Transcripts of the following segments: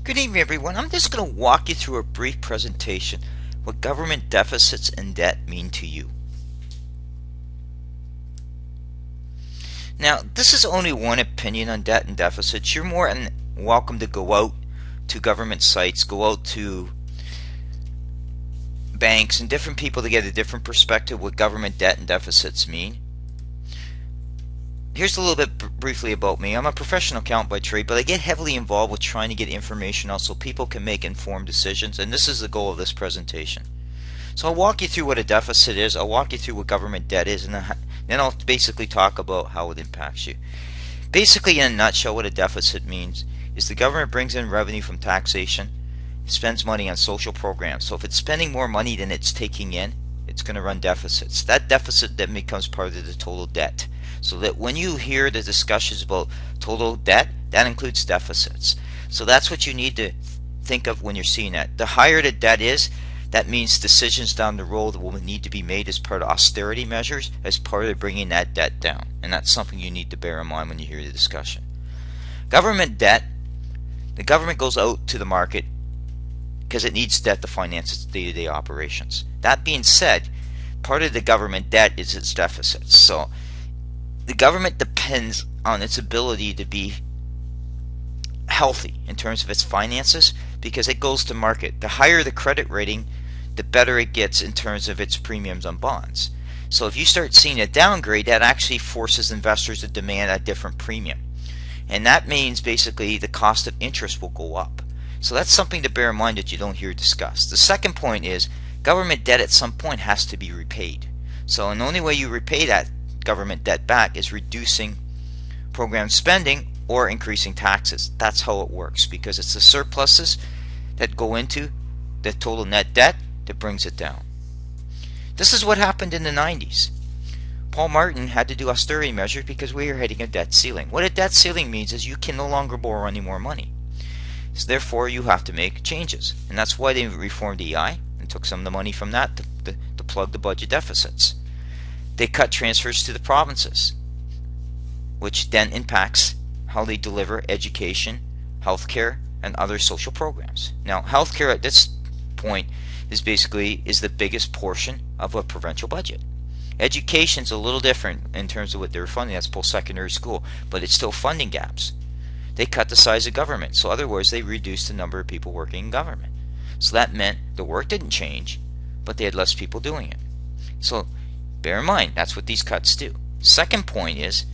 Good evening, everyone. I'm just going to walk you through a brief presentation what government deficits and debt mean to you. Now, this is only one opinion on debt and deficits. You're more than welcome to go out to government sites, go out to banks and different people to get a different perspective what government debt and deficits mean. Here's a little bit briefly about me. I'm a professional accountant by trade, but I get heavily involved with trying to get information out so people can make informed decisions, and this is the goal of this presentation. So I'll walk you through what a deficit is, I'll walk you through what government debt is, and then I'll basically talk about how it impacts you. Basically, in a nutshell, what a deficit means is the government brings in revenue from taxation, spends money on social programs. So if it's spending more money than it's taking in, it's going to run deficits. That deficit then becomes part of the total debt. So that when you hear the discussions about total debt, that includes deficits. So that's what you need to think of when you're seeing that. The higher the debt is, that means decisions down the road will need to be made as part of austerity measures, as part of bringing that debt down. And that's something you need to bear in mind when you hear the discussion. Government debt, the government goes out to the market because it needs debt to finance its day-to-day operations. That being said, part of the government debt is its deficits. So the government depends on its ability to be healthy in terms of its finances because it goes to market. The higher the credit rating, the better it gets in terms of its premiums on bonds. So if you start seeing a downgrade, that actually forces investors to demand a different premium. And that means basically the cost of interest will go up. So that's something to bear in mind that you don't hear discussed. The second point is government debt at some point has to be repaid. So the only way you repay that government debt back is reducing program spending or increasing taxes. That's how it works because it's the surpluses that go into the total net debt that brings it down. This is what happened in the 90s. Paul Martin had to do austerity measures because we were hitting a debt ceiling. What a debt ceiling means is you can no longer borrow any more money. So therefore you have to make changes. And that's why they reformed EI and took some of the money from that to plug the budget deficits. They cut transfers to the provinces, which then impacts how they deliver education, healthcare, and other social programs. Now, healthcare at this point is the biggest portion of a provincial budget. Education's a little different in terms of what they're funding. That's post-secondary school, but it's still funding gaps. They cut the size of government. So in other words, they reduced the number of people working in government. So that meant the work didn't change, but they had less people doing it. So bear in mind, that's what these cuts do. Second point is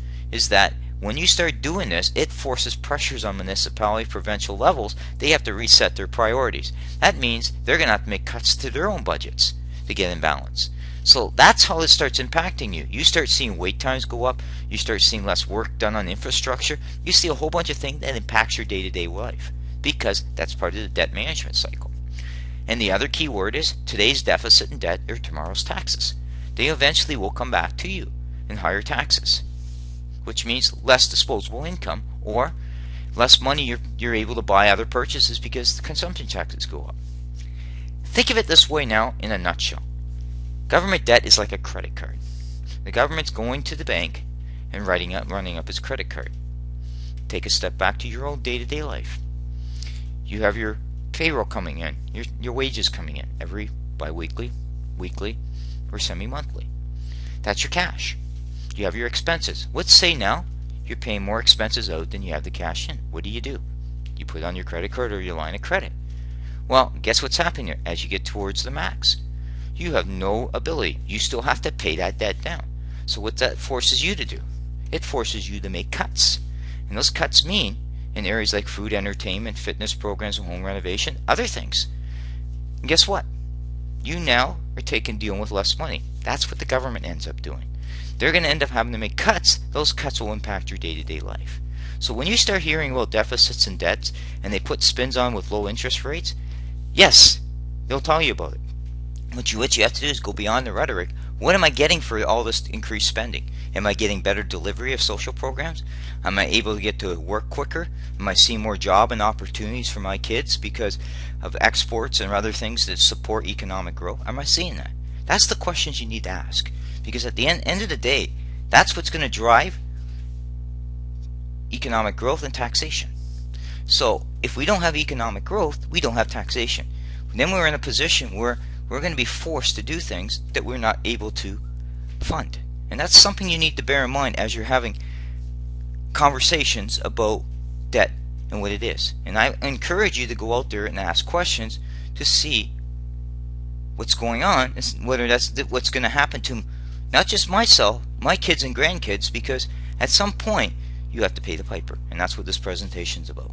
that when you start doing this, it forces pressures on municipality, provincial levels. They have to reset their priorities. That means they're going to have to make cuts to their own budgets to get in balance. So that's how it starts impacting you. You start seeing wait times go up. You start seeing less work done on infrastructure. You see a whole bunch of things that impacts your day-to-day life because that's part of the debt management cycle. And the other key word is today's deficit and debt are tomorrow's taxes. They eventually will come back to you in higher taxes, which means less disposable income or less money you're able to buy other purchases because the consumption taxes go up. Think of it this way now in a nutshell. Government debt is like a credit card. The government's going to the bank and running up its credit card. Take a step back to your own day-to-day life. You have your payroll coming in, your wages coming in every bi-weekly, weekly, or semi-monthly. That's your cash. You have your expenses. Let's say now you're paying more expenses out than you have the cash in. What do? You put on your credit card or your line of credit. Well, guess what's happening there? As you get towards the max, you have no ability. You still have to pay that debt down. So what that forces you to do? It forces you to make cuts. And those cuts mean in areas like food, entertainment, fitness programs, and home renovation, other things. And guess what? You now are dealing with less money. That's what the government ends up doing. They're going to end up having to make cuts. Those cuts will impact your day-to-day life. So when you start hearing about deficits and debts and they put spins on with low interest rates, yes, they'll tell you about it. What you have to do is go beyond the rhetoric. What am I getting for all this increased spending? Am I getting better delivery of social programs? Am I able to get to work quicker? Am I seeing more job and opportunities for my kids because of exports and other things that support economic growth? Am I seeing that? That's the questions you need to ask. Because at the end of the day, that's what's going to drive economic growth and taxation. So if we don't have economic growth, we don't have taxation. Then we're in a position where we're going to be forced to do things that we're not able to fund. And that's something you need to bear in mind as you're having conversations about debt and what it is. And I encourage you to go out there and ask questions to see what's going on, whether that's what's going to happen to not just myself, my kids and grandkids, because at some point you have to pay the piper. And that's what this presentation is about.